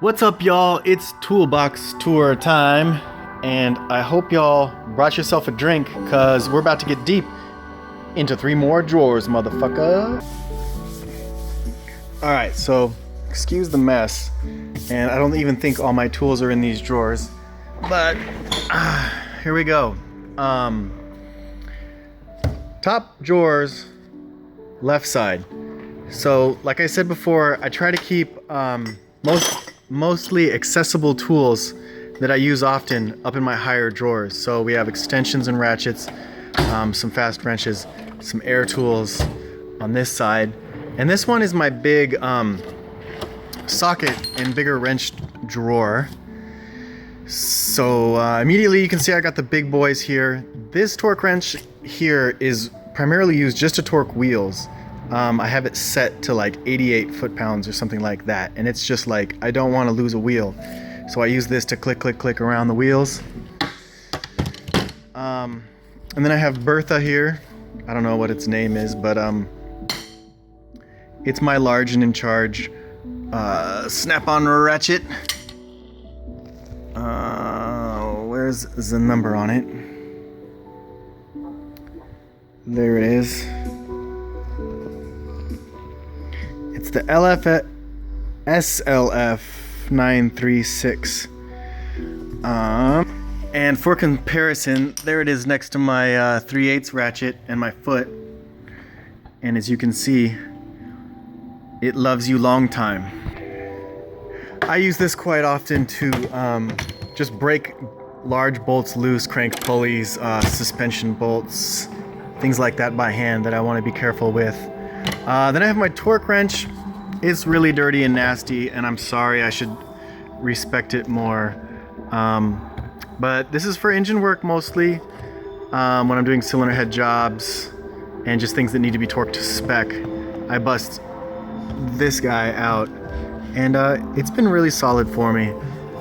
What's up, y'all? It's Toolbox Tour time, and I hope y'all brought yourself a drink, cause we're about to get deep into 3 more drawers, motherfucker. Alright, so excuse the mess, and I don't even think all my tools are in these drawers, but here we go. Top drawers, left side. So like I said before, I try to keep mostly accessible tools that I use often up in my higher drawers. So we have extensions and ratchets, some fast wrenches, some air tools on this side. And this one is my big socket and bigger wrench drawer. So immediately you can see I got the big boys here. This torque wrench here is primarily used just to torque wheels. I have it set to like 88 foot-pounds or something like that, and it's just like I don't want to lose a wheel, so I use this to click around the wheels. And then I have Bertha here. I don't know what its name is, but it's my large and in charge snap-on ratchet. Where's the number on it? There it is. It's the SLF 936. And for comparison, there it is next to my 3/8 ratchet and my foot. And as you can see, it loves you long time. I use this quite often to just break large bolts loose, crank pulleys, suspension bolts, things like that by hand that I want to be careful with. Then I have my torque wrench. It's really dirty and nasty, and I'm sorry, I should respect it more. But this is for engine work mostly, when I'm doing cylinder head jobs and just things that need to be torqued to spec. I bust this guy out, and it's been really solid for me.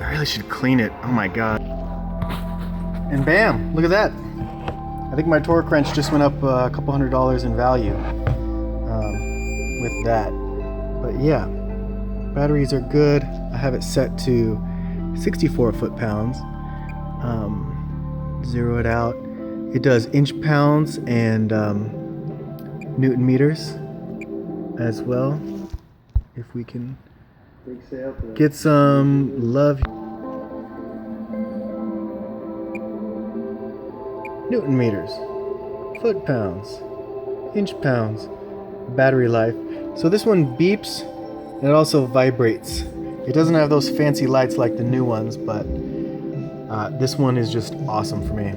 I really should clean it. Oh my god. And bam, look at that. I think my torque wrench just went up a couple $100 in value with that. But yeah, batteries are good. I have it set to 64 foot-pounds. Zero it out. It does inch pounds and Newton meters as well. If we can get some love. Newton meters, foot-pounds, inch pounds, battery life. So this one beeps and it also vibrates. It doesn't have those fancy lights like the new ones, but this one is just awesome for me.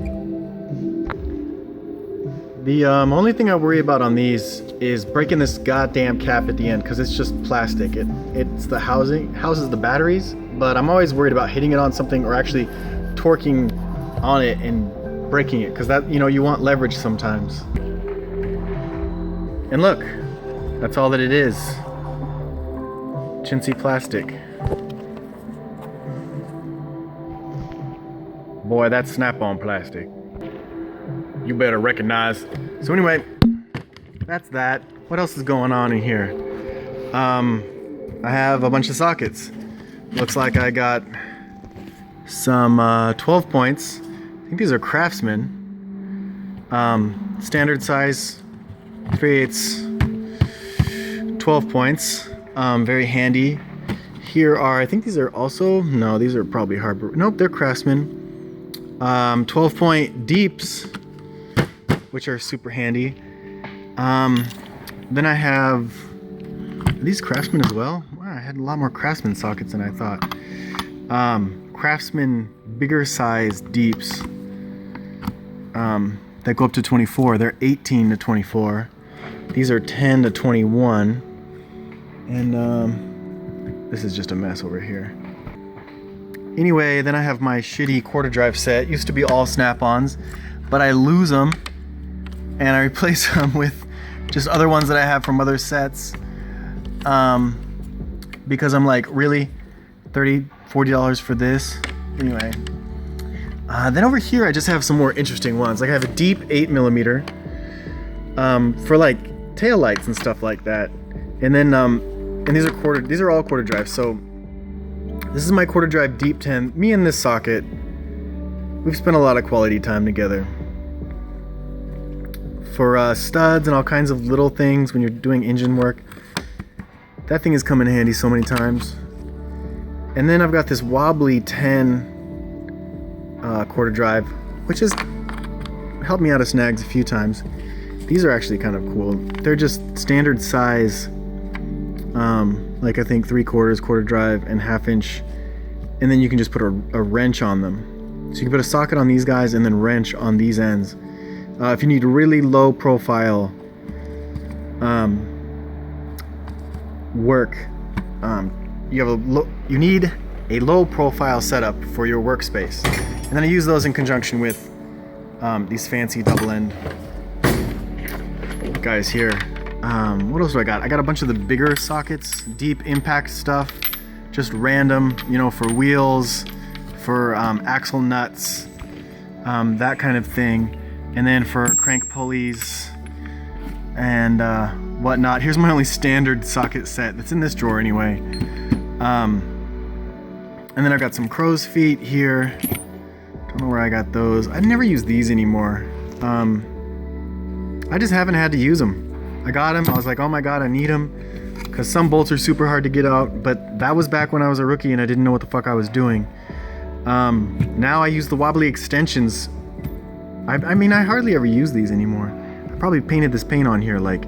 The only thing I worry about on these is breaking this goddamn cap at the end, because it's just plastic. It's the houses the batteries, but I'm always worried about hitting it on something or actually torquing on it and breaking it, because that, you want leverage sometimes. And look, that's all that it is. Chintzy plastic. Boy, that's snap-on plastic. You better recognize. So anyway, that's that. What else is going on in here? I have a bunch of sockets. Looks like I got some 12 points. I think these are Craftsman. Standard size, 3/8, 12 points. Very handy. Here are, I think these are also, no, these are probably Harbor. Nope, they're Craftsman. 12-point deeps, which are super handy. Then I have, are these Craftsman as well? Wow, I had a lot more Craftsman sockets than I thought. Craftsman bigger size deeps that go up to 24. They're 18 to 24. These are 10 to 21. And this is just a mess over here. Anyway, then I have my shitty quarter drive set. It used to be all snap-ons, but I lose them and I replace them with just other ones that I have from other sets, because I'm like, really? $30, $40 for this? Anyway. Then over here I just have some more interesting ones. Like I have a deep 8mm for like tail lights and stuff like that. And then and these are all quarter drives. So This is my quarter drive deep 10. Me and this socket, we've spent a lot of quality time together. For studs and all kinds of little things when you're doing engine work, that thing has come in handy so many times. And then I've got this wobbly 10 quarter drive, which has helped me out of snags a few times. These are actually kind of cool. They're just standard size, like I think 3/4 quarter drive and 1/2 inch, and then you can just put a wrench on them. So you can put a socket on these guys and then wrench on these ends. If you need really low profile work, you need a low profile setup for your workspace, and then I use those in conjunction with these fancy double end guys here. What else do I got? I got a bunch of the bigger sockets, deep impact stuff, just random, you know, for wheels, for axle nuts, that kind of thing, and then for crank pulleys and whatnot. Here's my only standard socket set that's in this drawer anyway. And then I've got some crow's feet here. Don't know where I got those. I never use these anymore. I just haven't had to use them. I got them, I was like, oh my god, I need them, because some bolts are super hard to get out, but that was back when I was a rookie and I didn't know what the fuck I was doing. Now I use the wobbly extensions. I mean, I hardly ever use these anymore. I probably painted this paint on here like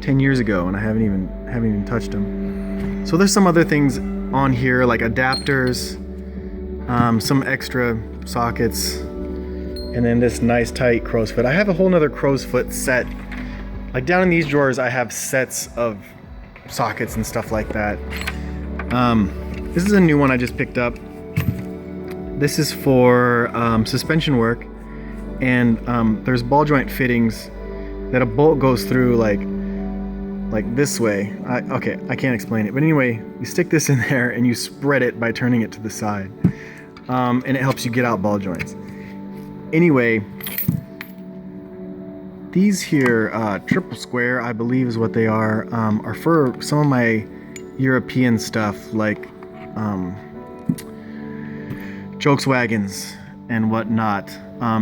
10 years ago and I haven't even touched them. So there's some other things on here like adapters, some extra sockets, and then this nice tight crow's foot. I have a whole nother crow's foot set. Like down in these drawers I have sets of sockets and stuff like that. This is a new one I just picked up. This is for suspension work, and there's ball joint fittings that a bolt goes through like this way. Okay, I can't explain it, but anyway, you stick this in there and you spread it by turning it to the side, and it helps you get out ball joints. Anyway, these here triple square, I believe is what they are for some of my European stuff, like Volkswagens and whatnot,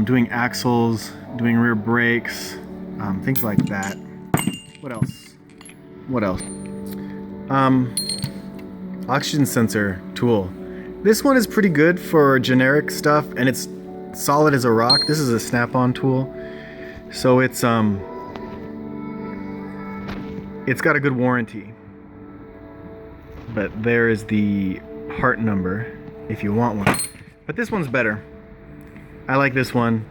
doing axles, doing rear brakes, things like that. What else? Oxygen sensor tool. This one is pretty good for generic stuff, and it's solid as a rock. This is a snap-on tool, so it's got a good warranty. But there is the part number if you want one. But this one's better. I like this one.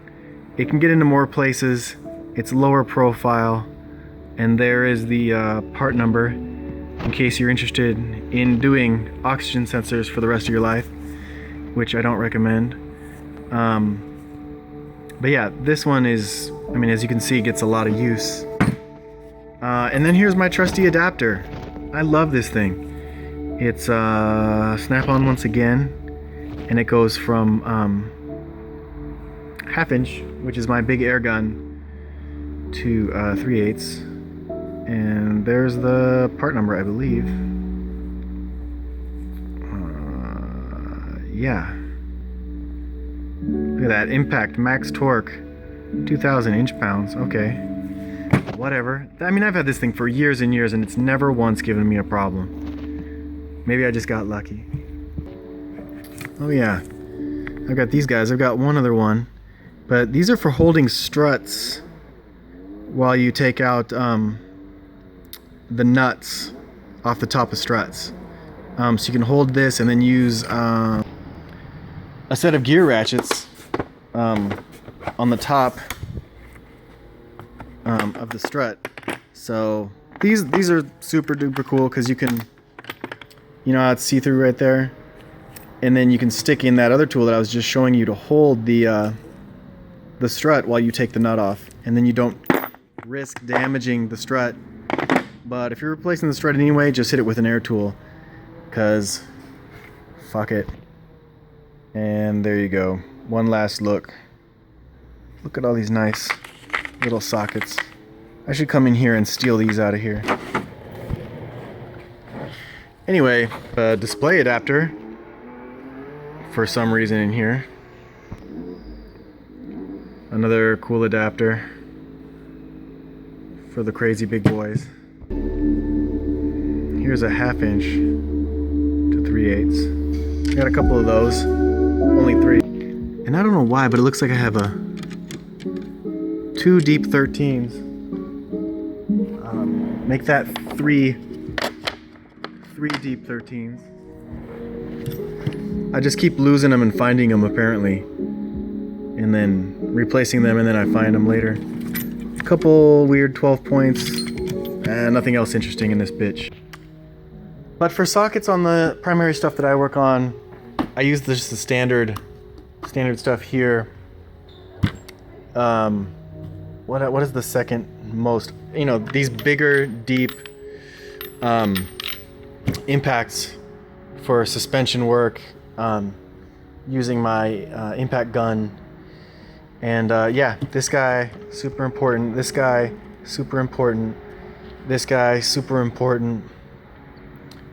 It can get into more places. It's lower profile. And there is the part number in case you're interested in doing oxygen sensors for the rest of your life, which I don't recommend. But yeah, this one is, I mean, as you can see, gets a lot of use. And then here's my trusty adapter. I love this thing. It's snap-on once again, and it goes from 1/2 inch, which is my big air gun, to 3/8. And there's the part number, I believe. Yeah. Look at that. Impact max torque, 2,000 inch-pounds. Okay. Whatever. I mean, I've had this thing for years and years, and it's never once given me a problem. Maybe I just got lucky. Oh yeah. I've got these guys. I've got one other one. But these are for holding struts while you take out the nuts off the top of struts. So you can hold this and then use a set of gear ratchets on the top of the strut. So these are super duper cool because you can, you know how it's see-through right there, and then you can stick in that other tool that I was just showing you to hold the strut while you take the nut off, and then you don't risk damaging the strut. But if you're replacing the strut anyway, just hit it with an air tool, cause fuck it. And there you go. One last look. Look at all these nice little sockets. I should come in here and steal these out of here. Anyway, display adapter. for some reason in here. Another cool adapter for the crazy big boys. Here's a 1/2 inch to 3/8. Got a couple of those, only 3. And I don't know why, but it looks like I have a 2 deep 13s. Make that 3 deep 13s. I just keep losing them and finding them apparently, and then replacing them, and then I find them later. A couple weird 12 points, and nothing else interesting in this bitch. But for sockets on the primary stuff that I work on, I use just the standard stuff here. What is the second most? You know, these bigger, deep impacts for suspension work, using my impact gun. And yeah, this guy, super important. This guy, super important. This guy, super important.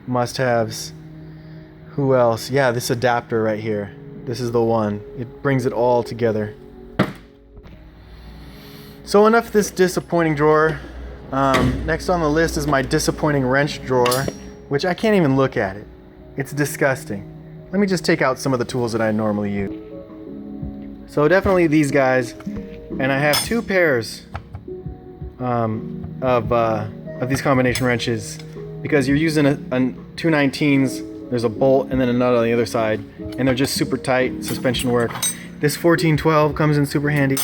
Must-haves. Who else? Yeah, this adapter right here. This is the one. It brings it all together. So enough of this disappointing drawer. Next on the list is my disappointing wrench drawer, which I can't even look at it. It's disgusting. Let me just take out some of the tools that I normally use. So definitely these guys, and I have 2 pairs of these combination wrenches, because you're using a 219s. There's a bolt and then a nut on the other side, and they're just super tight suspension work. This 1412 comes in super handy,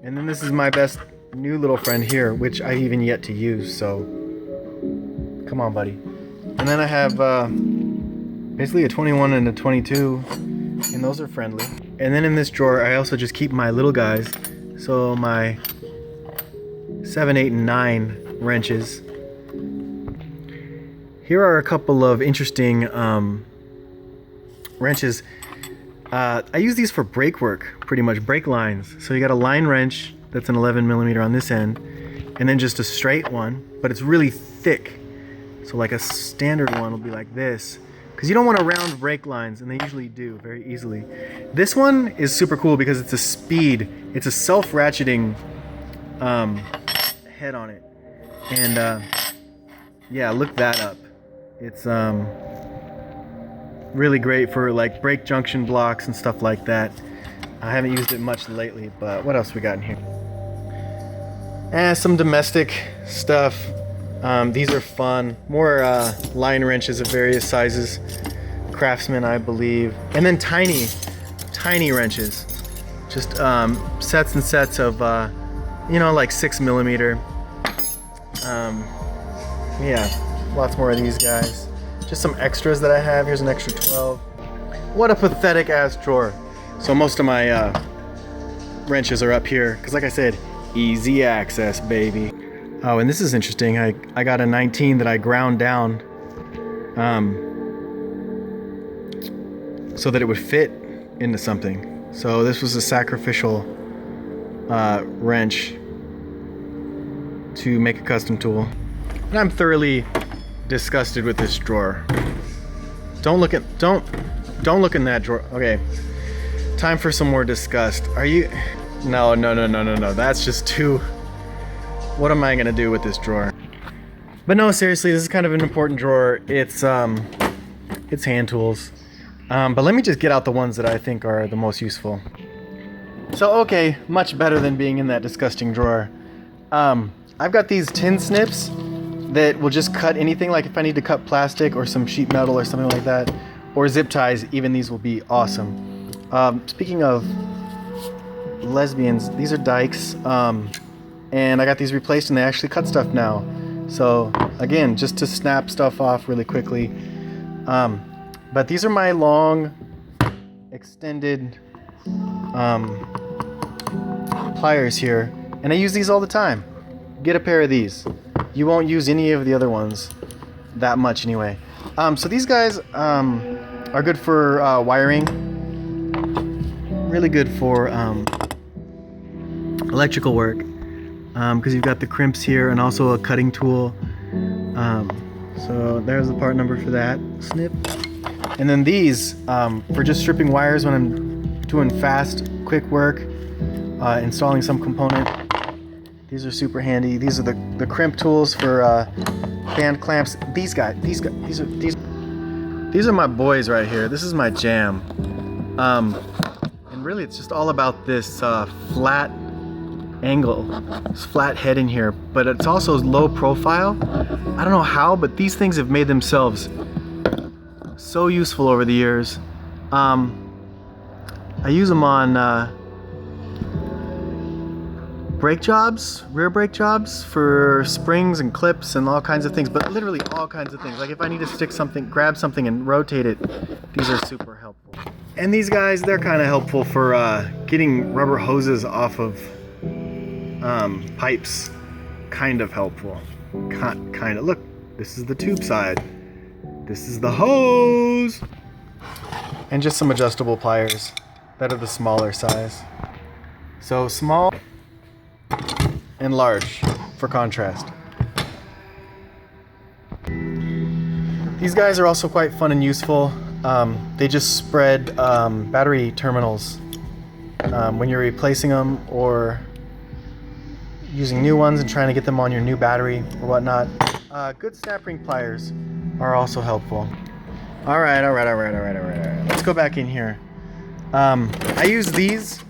and then this is my best new little friend here, which I even yet to use. So come on, buddy. And then I have basically a 21 and a 22, and those are friendly. And then in this drawer, I also just keep my little guys. So my 7, 8, and 9 wrenches. Here are a couple of interesting wrenches. I use these for brake work, pretty much, brake lines. So you got a line wrench that's an 11mm on this end, and then just a straight one, but it's really thick. So like a standard one will be like this, because you don't want to round brake lines, and they usually do very easily. This one is super cool because it's a speed. It's a self-ratcheting head on it. And yeah, look that up. It's really great for like brake junction blocks and stuff like that. I haven't used it much lately, but what else we got in here? Some domestic stuff. These are fun. More line wrenches of various sizes. Craftsman, I believe. And then tiny wrenches. Just sets and sets of, you know, like 6mm. Yeah, lots more of these guys. Just some extras that I have. Here's an extra 12. What a pathetic ass drawer. So most of my wrenches are up here, because like I said, easy access, baby. Oh, and this is interesting. I got a 19 that I ground down so that it would fit into something. So this was a sacrificial wrench to make a custom tool. And I'm thoroughly disgusted with this drawer. Don't look in that drawer. Okay. Time for some more disgust. Are you? No. That's just too. What am I gonna do with this drawer? But no, seriously, this is kind of an important drawer. It's hand tools. But let me just get out the ones that I think are the most useful. So okay, much better than being in that disgusting drawer. I've got these tin snips that will just cut anything, like if I need to cut plastic or some sheet metal or something like that, or zip ties, even these will be awesome. Speaking of lesbians, these are dikes, and I got these replaced and they actually cut stuff now. So again, just to snap stuff off really quickly. But these are my long extended pliers here, and I use these all the time. Get a pair of these. You won't use any of the other ones that much anyway. So these guys are good for wiring. Really good for electrical work, because you've got the crimps here and also a cutting tool. So there's the part number for that. Snip. And then these, for just stripping wires when I'm doing fast, quick work, installing some component. These are super handy. These are the crimp tools for band clamps. These are my boys right here. This is my jam. And really it's just all about this flat angle, this flat head in here, but it's also low profile. I don't know how, but these things have made themselves so useful over the years. I use them on brake jobs, rear brake jobs, for springs and clips and all kinds of things, but literally all kinds of things. Like if I need to stick something, grab something and rotate it, these are super helpful. And these guys, they're kind of helpful for getting rubber hoses off of pipes. Kind of helpful. Kind of. Look, this is the tube side. This is the hose. And just some adjustable pliers that are the smaller size. So small and large for contrast. These guys are also quite fun and useful. They just spread battery terminals when you're replacing them or using new ones and trying to get them on your new battery or whatnot. Good snap ring pliers are also helpful. All right. Let's go back in here. I use these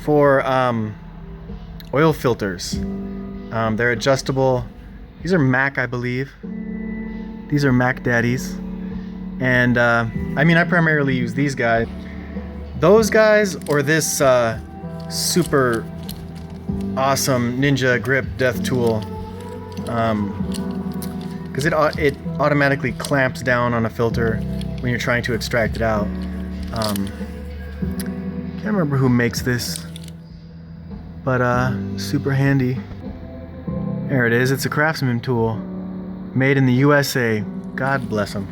for oil filters. They're adjustable. These are Mac, I believe. These are Mac Daddies. And I primarily use these guys. Those guys or this super awesome Ninja Grip Death Tool, because it automatically clamps down on a filter when you're trying to extract it out. Can't remember who makes this, but super handy. There it is. It's a Craftsman tool, made in the USA. God bless them.